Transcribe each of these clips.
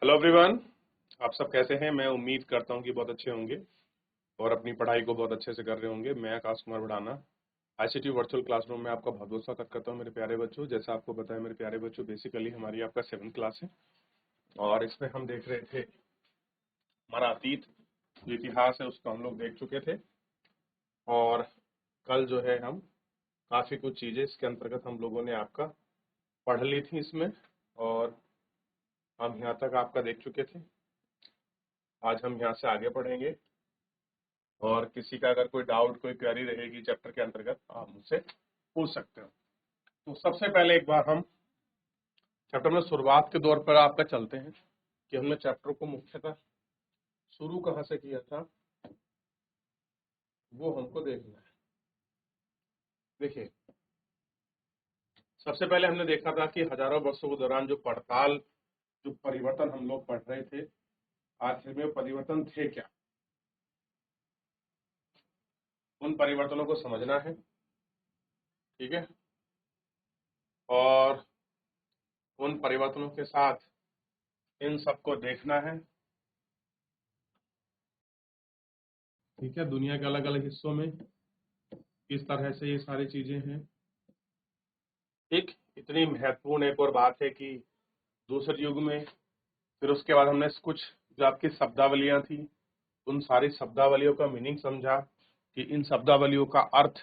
Hello everyone. आप सब कैसे हैं? मैं उम्मीद करता हूं कि बहुत अच्छे होंगे और अपनी पढ़ाई को बहुत अच्छे से कर रहे होंगे। मैं आकाश कुमार बढ़ाना आईसीटी वर्चुअल क्लासरूम में आपका बहुत बहुत स्वागत करता हूं मेरे प्यारे बच्चों। जैसा आपको पता है मेरे प्यारे बच्चों, बेसिकली हमारी आपका 7th क्लास है और इसमें हम देख रहे थे हमारा अतीत जो इतिहास है उसको हम लोग देख चुके थे। और कल जो है हम काफ़ी कुछ चीज़ें इसके अंतर्गत हम लोगों ने आपका पढ़ ली थी इसमें, और हम यहाँ तक आपका देख चुके थे। आज हम यहाँ से आगे पढ़ेंगे और किसी का अगर कोई डाउट, कोई क्वेरी रहेगी चैप्टर के अंतर्गत, आप मुझसे पूछ सकते हो। तो सबसे पहले एक बार हम चैप्टर में शुरुआत के दौर पर आपका चलते हैं कि हमने चैप्टर को मुख्यतः शुरू कहाँ से किया था, वो हमको देखना है। देखिए, सबसे पहले हमने देखा था कि हजारों वर्षों के दौरान जो पड़ताल, जो परिवर्तन हम लोग पढ़ रहे थे, आखिर में परिवर्तन थे क्या, उन परिवर्तनों को समझना है। ठीक है, और उन परिवर्तनों के साथ इन सबको देखना है। ठीक है, दुनिया के अलग अलग हिस्सों में किस तरह से ये सारी चीजें हैं। ठीक, इतनी महत्वपूर्ण एक और बात है कि दूसरे युग में फिर उसके बाद हमने कुछ जो आपकी शब्दावलियां थी, उन सारी शब्दावलियों का मीनिंग समझा कि इन शब्दावलियों का अर्थ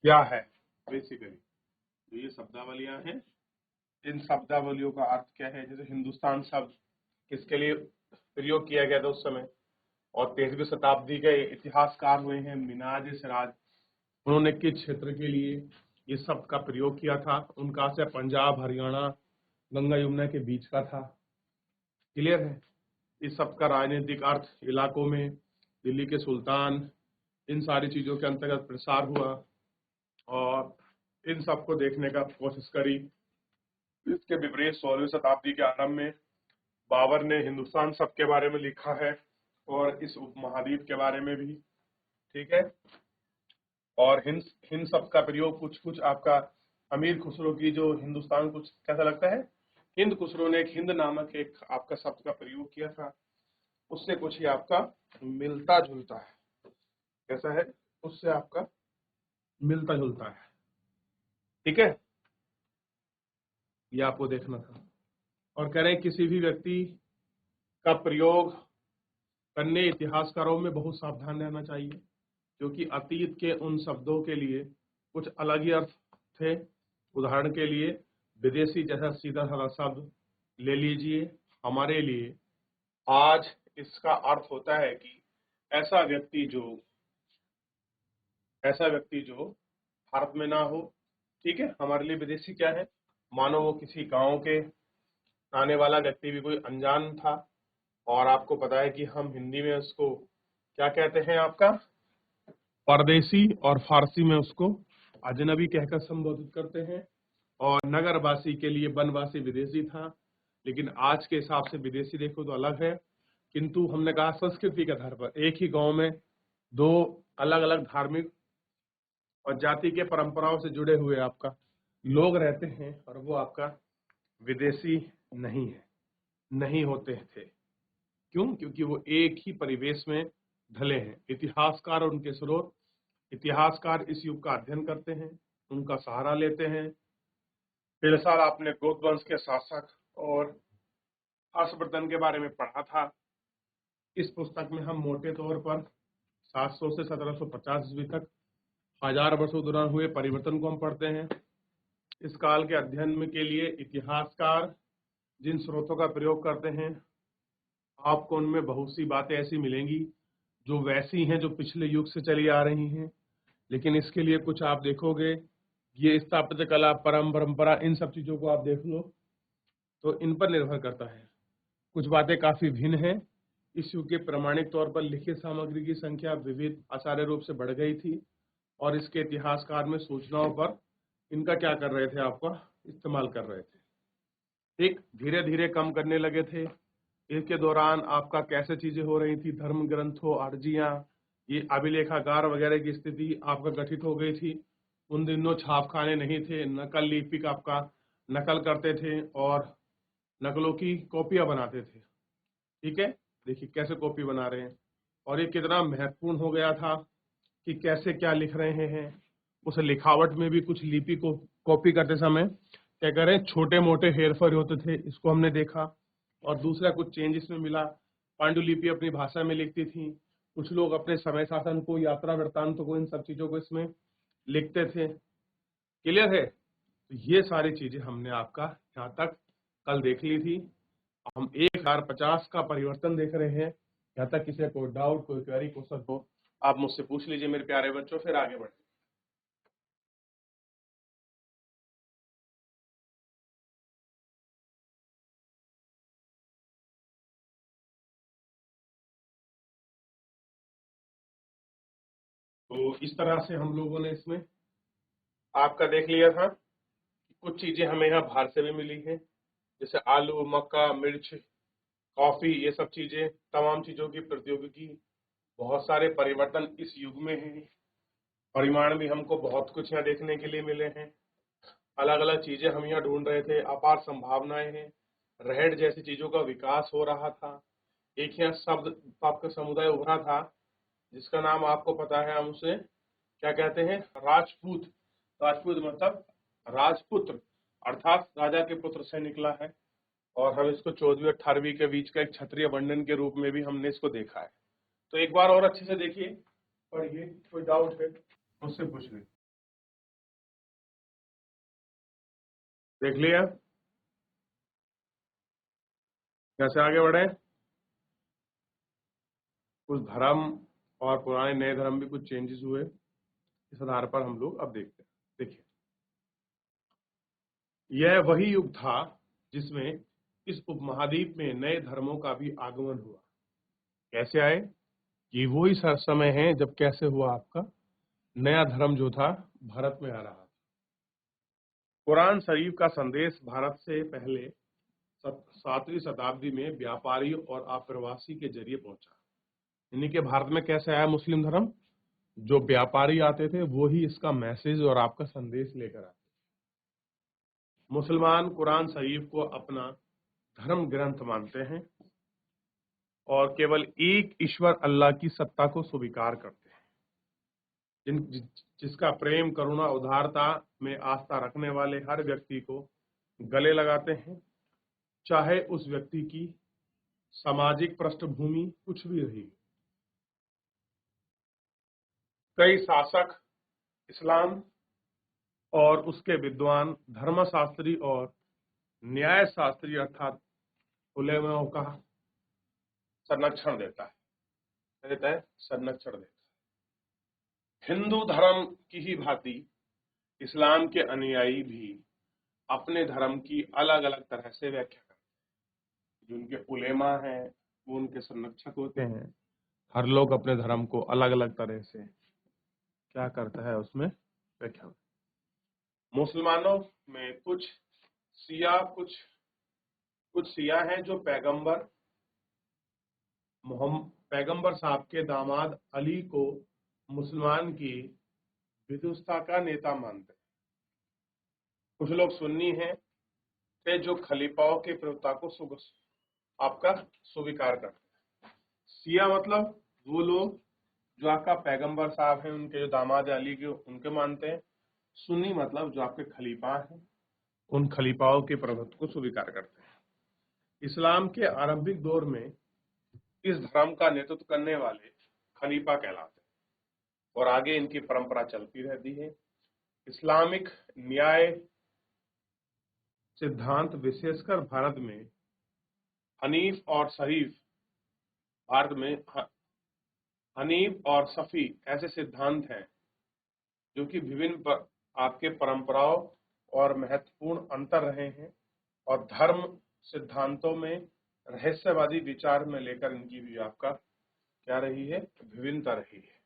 क्या है। बेसिकली जो ये शब्दावलियां हैं, इन शब्दावलियों का अर्थ क्या है। जैसे हिंदुस्तान शब्द किसके लिए प्रयोग किया गया था उस समय, और 13वीं शताब्दी के इतिहासकार हुए हैं मिनाज सिराज, उन्होंने किस क्षेत्र के लिए ये शब्द का प्रयोग किया था। उनका से पंजाब, हरियाणा, गंगा यमुना के बीच का था। क्लियर है? इस शब्द का राजनीतिक अर्थ इलाकों में दिल्ली के सुल्तान, इन सारी चीजों के अंतर्गत प्रसार हुआ और इन सबको देखने का कोशिश करी। इसके विपरीत 16वीं शताब्दी के आरंभ में बाबर ने हिंदुस्तान शब्द के बारे में लिखा है और इस उपमहाद्वीप के बारे में भी। ठीक है, और हिंद हिंद शब्द का प्रयोग कुछ कुछ आपका अमीर खुसरो की जो हिंदुस्तान, कुछ कैसा लगता है, हिंद खुसरो ने एक हिंद नामक एक आपका शब्द का प्रयोग किया था, उससे कुछ ही आपका मिलता जुलता है। कैसा है? उससे आपका मिलता जुलता है। ठीक है, ये आपको देखना था। और कह रहे हैं किसी भी व्यक्ति का प्रयोग करने इतिहासकारों में बहुत सावधान रहना चाहिए, क्योंकि अतीत के उन शब्दों के लिए कुछ अलग ही अर्थ थे। उदाहरण के लिए विदेशी जैसा सीधा साधा शब्द ले लीजिए, हमारे लिए आज इसका अर्थ होता है कि ऐसा व्यक्ति जो भारत में ना हो। ठीक है, हमारे लिए विदेशी क्या है, मानो वो किसी गांव के आने वाला व्यक्ति भी कोई अनजान था। और आपको पता है कि हम हिंदी में उसको क्या कहते हैं, आपका परदेशी, और फारसी में उसको अजनबी कहकर संबोधित करते हैं। और नगरवासी के लिए वनवासी विदेशी था, लेकिन आज के हिसाब से विदेशी देखो तो अलग है। किंतु हमने कहा संस्कृति के आधार पर एक ही गांव में दो अलग अलग धार्मिक और जाति के परंपराओं से जुड़े हुए आपका लोग रहते हैं, और वो आपका विदेशी नहीं है, नहीं होते थे। क्यों? क्योंकि वो एक ही परिवेश में ढले हैं। इतिहासकार और उनके स्रोत, इतिहासकार इस युग का अध्ययन करते हैं, उनका सहारा लेते हैं। पिछले साल आपने गौड़ वंश के शासक और हर्षवर्धन के बारे में पढ़ा था। इस पुस्तक में हम मोटे तौर पर 700 से 1750 ईस्वी तक 1000 वर्षों के दौरान हुए परिवर्तन को हम पढ़ते हैं। इस काल के अध्ययन में के लिए इतिहासकार जिन स्रोतों का प्रयोग करते हैं, आपको उनमें बहुत सी बातें ऐसी मिलेंगी जो वैसी हैं जो पिछले युग से चली आ रही हैं। लेकिन इसके लिए कुछ आप देखोगे, ये स्थापत्य कला, परंपरा, इन सब चीजों को आप देख लो तो इन पर निर्भर करता है। कुछ बातें काफी भिन्न हैं। इस युग के प्रमाणिक तौर पर लिखित सामग्री की संख्या विविध आचार्य रूप से बढ़ गई थी, और इसके इतिहासकार में सूचनाओं पर इनका क्या कर रहे थे, आपका इस्तेमाल कर रहे थे। ठीक, धीरे धीरे कम करने लगे थे। इसके दौरान आपका कैसे चीजें हो रही थी, धर्म ग्रंथों, अर्जियां, ये अभिलेखागार वगैरह की स्थिति आपका गठित हो गई थी। उन दिनों छापखाने नहीं थे, नकल लिपिक आपका नकल करते थे और नकलों की कॉपियां बनाते थे। ठीक है, देखिए कैसे कॉपी बना रहे हैं, और ये कितना महत्वपूर्ण हो गया था कि कैसे क्या लिख रहे हैं। उस लिखावट में भी कुछ लिपि को कॉपी करते समय क्या करें, छोटे मोटे हेरफेर होते थे, इसको हमने देखा। और दूसरा कुछ चेंज इसमें मिला, पांडुलिपि अपनी भाषा में लिखती थी, कुछ लोग अपने समय शासन को, यात्रा वृत्तांत को, इन सब चीजों को इसमें लिखते थे। क्लियर है? तो ये सारी चीजें हमने आपका यहाँ तक कल देख ली थी। हम 1050 का परिवर्तन देख रहे हैं। यहाँ तक किसी कोई डाउट, कोई क्वेरी, क्वेश्चन हो, आप मुझसे पूछ लीजिए मेरे प्यारे बच्चों, फिर आगे बढ़े। तो इस तरह से हम लोगों ने इसमें आपका देख लिया था। कुछ चीजें हमें यहाँ बाहर से भी मिली हैं, जैसे आलू, मक्का, मिर्च, कॉफी, ये सब चीजें, तमाम चीजों की प्रौद्योगिकी, बहुत सारे परिवर्तन इस युग में हैं। परिमाण भी हमको बहुत कुछ यहाँ देखने के लिए मिले हैं। अलग अलग चीजें हम यहाँ ढूंढ रहे थे, अपार संभावनाएं हैं। रहड़ जैसी चीजों का विकास हो रहा था। एक यहाँ शब्द आपका समुदाय उभरा था, जिसका नाम आपको पता है, हम उसे क्या कहते हैं, राजपूत। राजपूत मतलब राजपुत्र, अर्थात राजा के पुत्र से निकला है। और हम इसको 14वीं 18वीं के बीच का एक क्षत्रिय वर्णन के रूप में भी हमने इसको देखा है। तो एक बार और अच्छे से देखिए, पढ़िए, कोई डाउट है मुझसे पूछ लीजिए। देख लिया? कैसे आगे बढ़े? कुछ धर्म और पुराने नए धर्म भी कुछ चेंजेस हुए, इस आधार पर हम लोग अब देखते हैं। देखिए, यह वही युग था जिसमें इस उपमहाद्वीप में नए धर्मों का भी आगमन हुआ। कैसे आए? ये वही समय है जब कैसे हुआ आपका नया धर्म जो था भारत में आ रहा था। कुरान शरीफ का संदेश भारत से पहले 7वीं शताब्दी में व्यापारियों और आप्रवासी के जरिए पहुंचा। यानी कि भारत में कैसे आया मुस्लिम धर्म? जो व्यापारी आते थे वो ही इसका मैसेज और आपका संदेश लेकर आते। मुसलमान कुरान शरीफ को अपना धर्म ग्रंथ मानते हैं और केवल एक ईश्वर अल्लाह की सत्ता को स्वीकार करते हैं। जिसका प्रेम, करुणा, उदारता में आस्था रखने वाले हर व्यक्ति को गले लगाते हैं, चाहे उस व्यक्ति की सामाजिक पृष्ठभूमि कुछ भी रही। कई शासक इस्लाम और उसके विद्वान धर्मशास्त्री और न्याय शास्त्री अर्थात उलेमाओं का संरक्षण देता है, संरक्षण देता है। हिंदू धर्म की ही भांति इस्लाम के अनुयायी भी अपने धर्म की अलग अलग तरह से व्याख्या करते हैं। जो उनके उलेमा हैं वो उनके संरक्षक होते हैं। हर लोग अपने धर्म को अलग अलग तरह से क्या करता है, उसमें व्याख्या। मुसलमानों में कुछ शिया हैं जो पैगंबर साहब के दामाद अली को मुसलमान की विदुषता का नेता मानते हैं। कुछ लोग सुन्नी हैं जो खलीफाओं के प्रवक्ता को आपका स्वीकार करते हैं। शिया मतलब वो लोग जो आपका पैगंबर साहब हैं, उनके जो दामाद अली के, उनके मानते हैं। सुन्नी मतलब जो आपके खलीफा हैं, उन खलीफाओं के प्रभुत्व को स्वीकार करते हैं। इस्लाम के आरंभिक दौर में इस धर्म का नेतृत्व करने वाले खलीफा कहलाते हैं और आगे इनकी परंपरा चलती रहती है। इस्लामिक न्याय सिद्धांत विशेषकर भारत में हनीफ और सफी ऐसे सिद्धांत हैं जो कि विभिन्न आपके परंपराओं और महत्वपूर्ण अंतर रहे हैं, और धर्म सिद्धांतों में रहस्यवादी विचार में लेकर इनकी भी आपका क्या रही है, विभिन्नता रही है।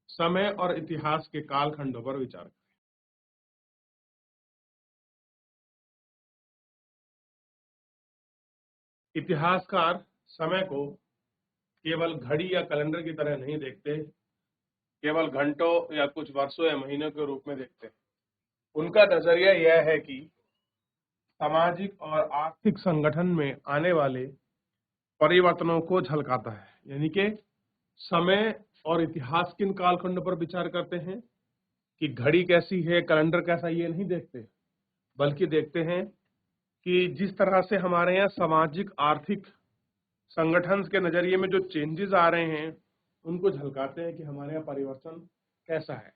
समय और इतिहास के कालखंडों पर विचार करें। इतिहासकार समय को केवल घड़ी या कैलेंडर की तरह नहीं देखते, केवल घंटों या कुछ वर्षों या महीनों के रूप में देखते हैं। उनका नजरिया यह है कि सामाजिक और आर्थिक संगठन में आने वाले परिवर्तनों को झलकाता है। यानी कि समय और इतिहास किन कालखंड पर विचार करते हैं कि घड़ी कैसी है, कैलेंडर कैसा, ये नहीं देखते, बल्कि देखते हैं कि जिस तरह से हमारे यहाँ सामाजिक आर्थिक संगठन के नजरिए में जो चेंजेस आ रहे हैं उनको झलकाते हैं कि हमारे यहाँ परिवर्तन कैसा है,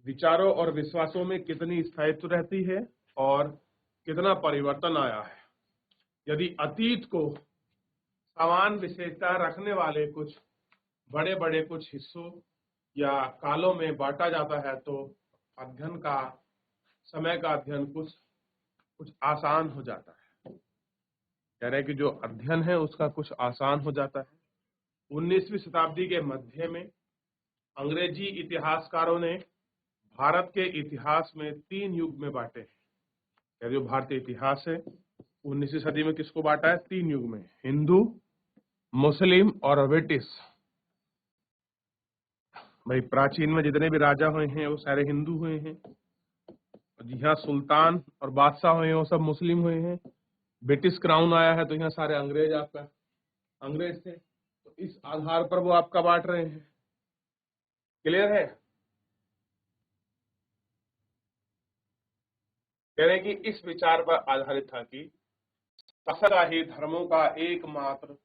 विचारों और विश्वासों में कितनी स्थायित्व रहती है और कितना परिवर्तन आया है। यदि अतीत को समान विशेषता रखने वाले कुछ बड़े बड़े कुछ हिस्सों या कालों में बांटा जाता है तो अध्ययन का समय का अध्ययन कुछ आसान हो जाता है। कह रहे हैं कि जो अध्ययन है उसका कुछ आसान हो जाता है। 19वीं शताब्दी के मध्य में अंग्रेजी इतिहासकारों ने भारत के इतिहास में 3 युग में बांटे हैं। जो भारतीय इतिहास है 19वीं सदी में किसको बांटा है? 3 युग में, हिंदू, मुस्लिम और ब्रिटिश। भाई प्राचीन में जितने भी राजा हुए हैं वो सारे हिंदू हुए हैं, जी हाँ, सुल्तान और बादशाह हुए हैं वो सब मुस्लिम हुए हैं। ब्रिटिश क्राउन आया है तो यहाँ सारे अंग्रेज आपका अंग्रेज थे, तो इस आधार पर वो आपका बांट रहे हैं। क्लियर है? कह रहे हैं कि इस विचार पर आधारित था कि शाही धर्मों का एकमात्र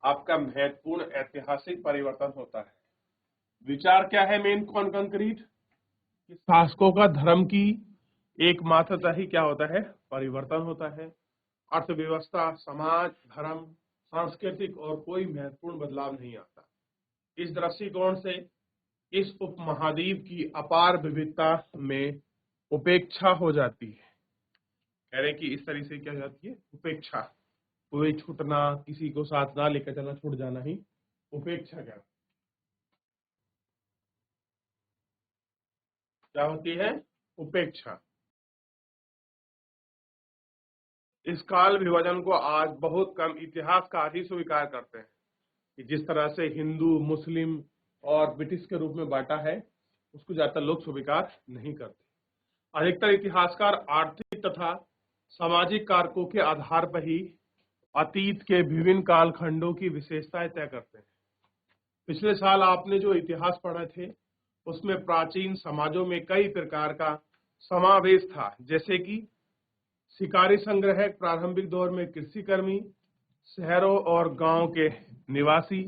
आपका महत्वपूर्ण ऐतिहासिक परिवर्तन होता है। विचार क्या है मेन कंक्रीट? कि शासकों का धर्म की एकमात्रता ही क्या होता है? परिवर्तन होता है। अर्थव्यवस्था, समाज, धर्म, सांस्कृतिक और कोई महत्वपूर्ण बदलाव नहीं आता। इस दृष्टिकोण से इस उपमहाद्वीप की अपार विविधता में उपेक्षा हो जाती है। कह रहे कि इस तरह से क्या जाती है? उपेक्षा। कोई छूटना, किसी को साथ ना लेकर चलना, छूट जाना ही उपेक्षा क्या होती है? उपेक्षा। इस काल विभाजन को आज बहुत कम इतिहासकार ही स्वीकार करते हैं कि जिस तरह से हिंदू, मुस्लिम और ब्रिटिश के रूप में बांटा है उसको ज्यादातर लोग स्वीकार नहीं करते। अधिकतर इतिहासकार आर्थिक तथा सामाजिक कारकों के आधार पर ही अतीत के विभिन्न कालखंडों की विशेषताएं तय करते हैं। पिछले साल आपने जो इतिहास पढ़े थे उसमें प्राचीन समाजों में कई प्रकार का समावेश था, जैसे कि शिकारी संग्रहक प्रारंभिक दौर में कृषिकर्मी, शहरों और गांव के निवासी,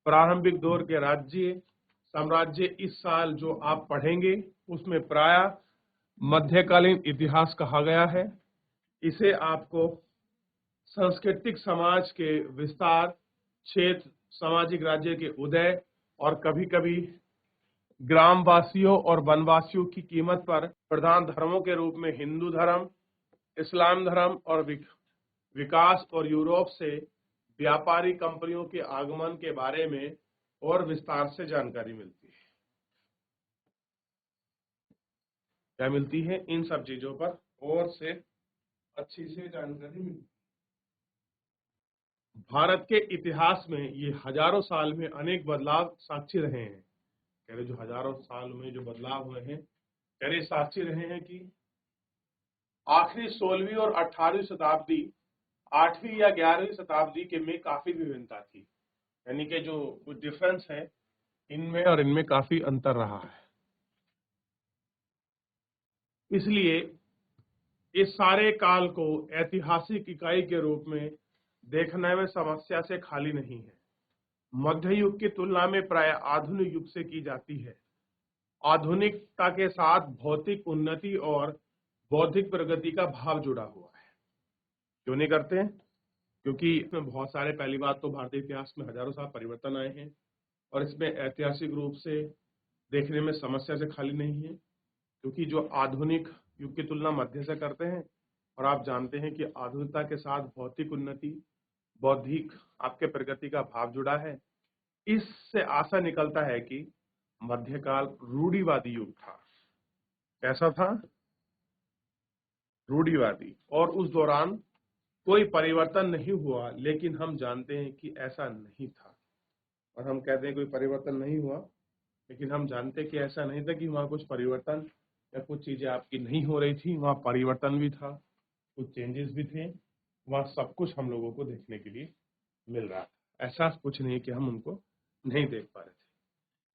प्रारंभिक दौर के राज्य साम्राज्य। इस साल जो आप पढ़ेंगे उसमें प्राय मध्यकालीन इतिहास कहा गया है। इसे आपको सांस्कृतिक समाज के विस्तार, क्षेत्र, सामाजिक राज्य के उदय और कभी कभी ग्रामवासियों और वनवासियों की कीमत पर प्रधान धर्मों के रूप में हिंदू धर्म, इस्लाम धर्म और विकास और यूरोप से व्यापारी कंपनियों के आगमन के बारे में और विस्तार से जानकारी मिलती है। क्या मिलती है? इन सब चीजों पर और से अच्छी से जानकारी मिलती है। भारत के इतिहास में ये हजारों साल में अनेक बदलाव साक्षी रहे हैं। कह रहे जो हजारों साल में जो बदलाव हुए हैं, कह रहे साक्षी रहे हैं कि आखिरी 16वीं और 18वीं शताब्दी, 8वीं या 11वीं शताब्दी के में काफी विभिन्नता थी। यानी कि जो कुछ डिफरेंस है इनमें और इनमें काफी अंतर रहा है। इसलिए इस सारे काल को ऐतिहासिक इकाई के रूप में देखने में समस्या से खाली नहीं है। मध्य युग की तुलना में प्राय आधुनिक युग से की जाती है। आधुनिकता के साथ भौतिक उन्नति और बौद्धिक प्रगति का भाव जुड़ा हुआ है। क्यों नहीं करते हैं? क्योंकि इसमें बहुत सारे, पहली बात तो भारतीय इतिहास में हजारों साल परिवर्तन आए हैं और इसमें ऐतिहासिक रूप से देखने में समस्या से खाली नहीं है। क्योंकि जो आधुनिक युग की तुलना मध्य से करते हैं और आप जानते हैं कि आधुनिकता के साथ भौतिक उन्नति, बौद्धिक आपके प्रगति का भाव जुड़ा है। इससे आशा निकलता है कि मध्यकाल रूढ़िवादी युग था। कैसा था? रूढ़िवादी। और उस दौरान कोई परिवर्तन नहीं हुआ, लेकिन हम जानते हैं कि ऐसा नहीं था। और हम कहते हैं कोई परिवर्तन नहीं हुआ, लेकिन हम जानते हैं कि ऐसा नहीं था कि वहां कुछ परिवर्तन या कुछ चीजें आपकी नहीं हो रही थी, वहां परिवर्तन भी था। कुछ चेंजेस भी थे, वहाँ सब कुछ हम लोगों को देखने के लिए मिल रहा था। ऐसा कुछ नहीं कि हम उनको नहीं देख पा रहे थे।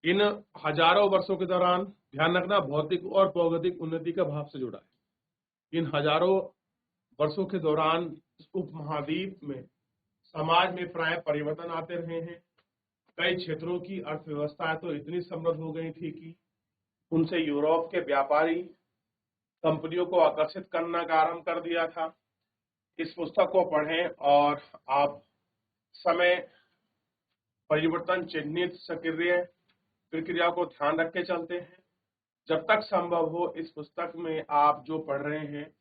इन हजारों वर्षों के दौरान ध्यान रखना, भौतिक और भौगोलिक उन्नति का भाव से जुड़ा है। इन हजारों वर्षों के दौरान इस उपमहाद्वीप में समाज में प्राय परिवर्तन आते रहे हैं। कई क्षेत्रों की अर्थव्यवस्था तो इतनी समृद्ध हो गई थी कि उनसे यूरोप के व्यापारी कंपनियों को आकर्षित करना का आरंभ कर दिया था। इस पुस्तक को पढ़ें और आप समय परिवर्तन चिन्हित सक्रिय प्रक्रिया को ध्यान रख के चलते हैं। जब तक संभव हो इस पुस्तक में आप जो पढ़ रहे हैं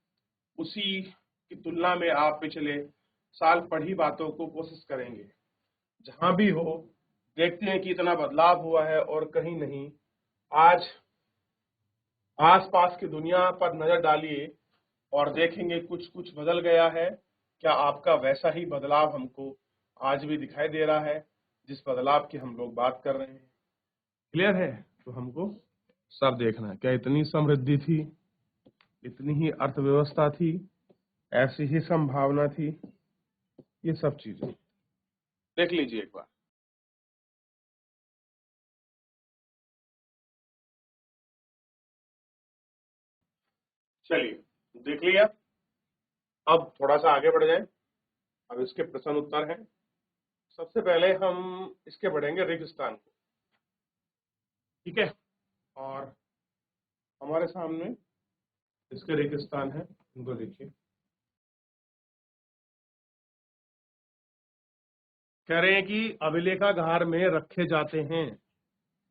उसी की तुलना में आप पिछले साल पढ़ी बातों को कोशिश करेंगे। जहां भी हो देखते हैं कि इतना बदलाव हुआ है और कहीं नहीं। आज आसपास की दुनिया पर नजर डालिए और देखेंगे कुछ कुछ बदल गया है। क्या आपका वैसा ही बदलाव हमको आज भी दिखाई दे रहा है जिस बदलाव की हम लोग बात कर रहे हैं? क्लियर है? तो हमको सब देखना है। क्या इतनी समृद्धि थी, इतनी ही अर्थव्यवस्था थी, ऐसी ही संभावना थी, ये सब चीजें देख लीजिए एक बार। चलिए देख लिया। अब थोड़ा सा आगे बढ़ जाएं। अब इसके प्रश्न उत्तर हैं। सबसे पहले हम इसके बढ़ेंगे रेगिस्तान को, ठीक है? और हमारे सामने इसके रेगिस्तान है, इनको देखिए। कह रहे हैं कि अभिलेखागार में रखे जाते हैं।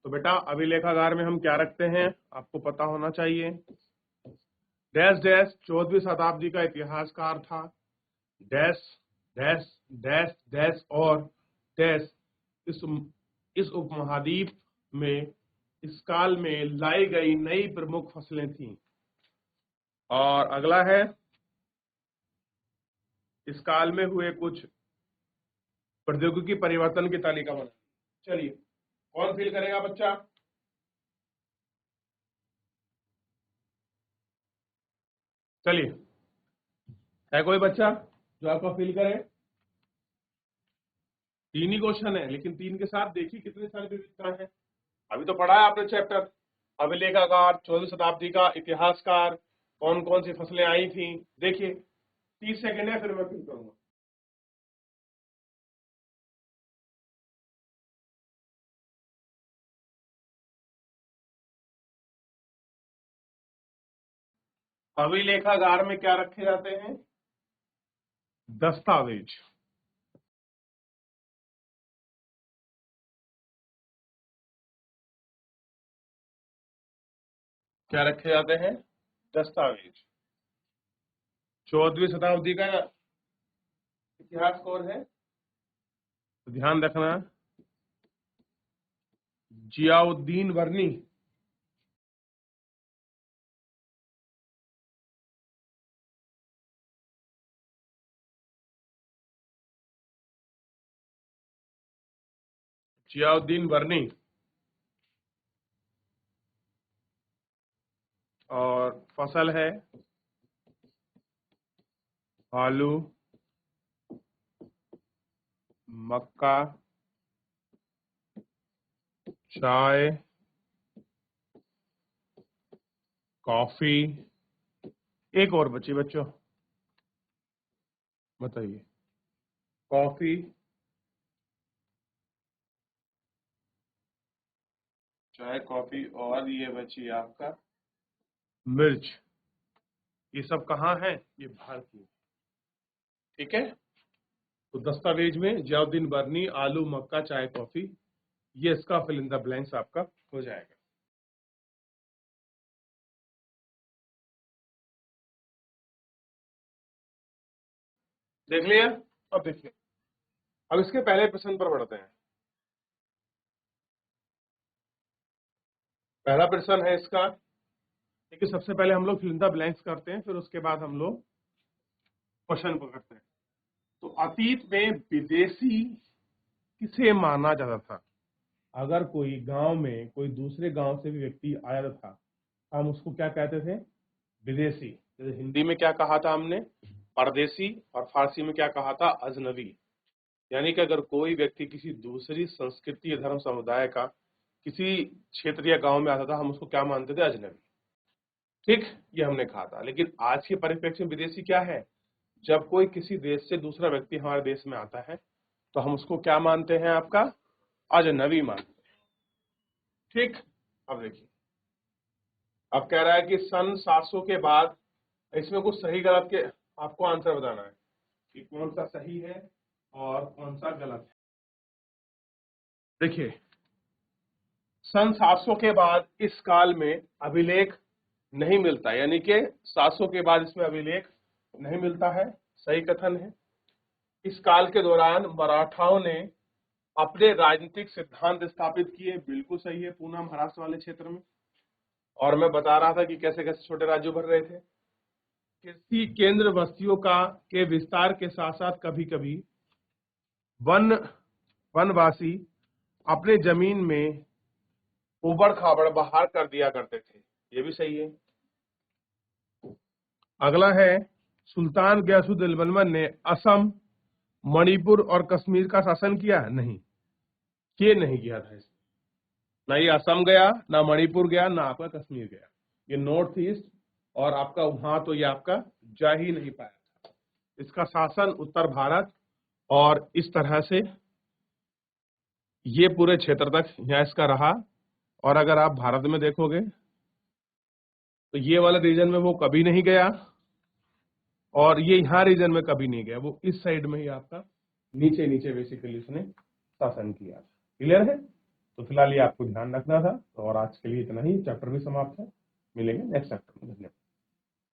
तो बेटा अभिलेखागार में हम क्या रखते हैं आपको पता होना चाहिए। डैश डैश 14वीं शताब्दी का इतिहासकार था। डैश डैश डैश डैश और डैश इस उपमहाद्वीप में इस काल में लाई गई नई प्रमुख फसलें थीं। और अगला है इस काल में हुए कुछ प्रौद्योगिकी परिवर्तन की तालिका बना। चलिए कौन फिल करेगा बच्चा? चलिए, है कोई बच्चा जो आपका फिल करे? तीन ही क्वेश्चन है, लेकिन तीन के साथ देखिए कितनी सारी विविधताएं हैं। अभी तो पढ़ा है आपने चैप्टर अभिलेखागार, 14वीं शताब्दी का इतिहासकार, कौन कौन सी फसलें आई थी। देखिए 30 सेकेंड है, फिर मैं फिल करूंगा। अभिलेखागार में क्या रखे जाते हैं? दस्तावेज। क्या रखे जाते हैं? दस्तावेज। 14वीं शताब्दी का इतिहास कौन है? तो ध्यान रखना, जियाउद्दीन वर्नी। जियाउद्दीन वर्नी। और फसल है आलू, मक्का, चाय, कॉफी। एक और बची बच्चों, बताइए। कॉफी, चाय, कॉफी और ये बची आपका मिर्च। ये सब कहाँ है? ये भारतीय। ठीक है, तो दस्तावेज में जियाउद्दीन बर्नी, आलू, मक्का, चाय, कॉफी, ये इसका फिल इन द ब्लैंक्स आपका हो जाएगा। देख लिया? अब देखिए, अब इसके पहले प्रश्न पर बढ़ते हैं। पहला प्रश्न है इसका, देखिए सबसे पहले हम लोग फिल इन द ब्लैंक्स करते हैं, फिर उसके बाद हम लोग क्वेश्चन पकड़ते हैं। तो अतीत में विदेशी किसे माना जाता था? अगर कोई गांव में कोई दूसरे गांव से भी व्यक्ति आया था, हम उसको क्या कहते थे? विदेशी। जैसे हिंदी में क्या कहा था हमने? परदेसी और फारसी में क्या कहा था, अजनबी। यानी कि अगर कोई व्यक्ति किसी दूसरी संस्कृति या धर्म समुदाय का किसी क्षेत्र या गांव में आता था, हम उसको क्या मानते थे, अजनबी। ठीक, ये हमने कहा था। लेकिन आज के परिप्रेक्ष्य में विदेशी क्या है, जब कोई किसी देश से दूसरा व्यक्ति हमारे देश में आता है तो हम उसको क्या मानते हैं, आपका अजनबी मानते हैं। ठीक, अब देखिए, अब कह रहा है कि सन 700 के बाद, इसमें कुछ सही गलत के आपको आंसर बताना है कि कौन सा सही है और कौन सा गलत है। देखिए, सन 700 के बाद इस काल में अभिलेख नहीं मिलता, यानी कि 700 के बाद इसमें अभिलेख नहीं मिलता है, सही कथन है। इस काल के दौरान मराठाओं ने अपने राजनीतिक सिद्धांत स्थापित किए, बिल्कुल सही है, पूना महाराष्ट्र वाले क्षेत्र में। और मैं बता रहा था कि कैसे कैसे छोटे राज्य भर रहे थे। कृषि केंद्र बस्तियों का के विस्तार के साथ साथ कभी कभी वनवासी अपने जमीन में उबड़ खाबड़ बहार कर दिया करते थे, ये भी सही है। अगला है, सुल्तान गयासुद्दीन ने असम, मणिपुर और कश्मीर का शासन किया, नहीं, ये नहीं किया था। इसने ना ये असम गया, ना मणिपुर गया, ना आपका कश्मीर गया, ये नॉर्थ ईस्ट और आपका वहां तो ये आपका जा ही नहीं पाया था। इसका शासन उत्तर भारत और इस तरह से ये पूरे क्षेत्र तक यहाँ इसका रहा। और अगर आप भारत में देखोगे तो ये वाले रीजन में वो कभी नहीं गया और ये यहाँ रीजन में कभी नहीं गया, वो इस साइड में ही आपका नीचे नीचे बेसिकली उसने शासन किया। क्लियर है? तो फिलहाल ये आपको ध्यान रखना था। और आज के लिए इतना ही, चैप्टर भी समाप्त है। मिलेंगे नेक्स्ट चैप्टर में। धन्यवाद।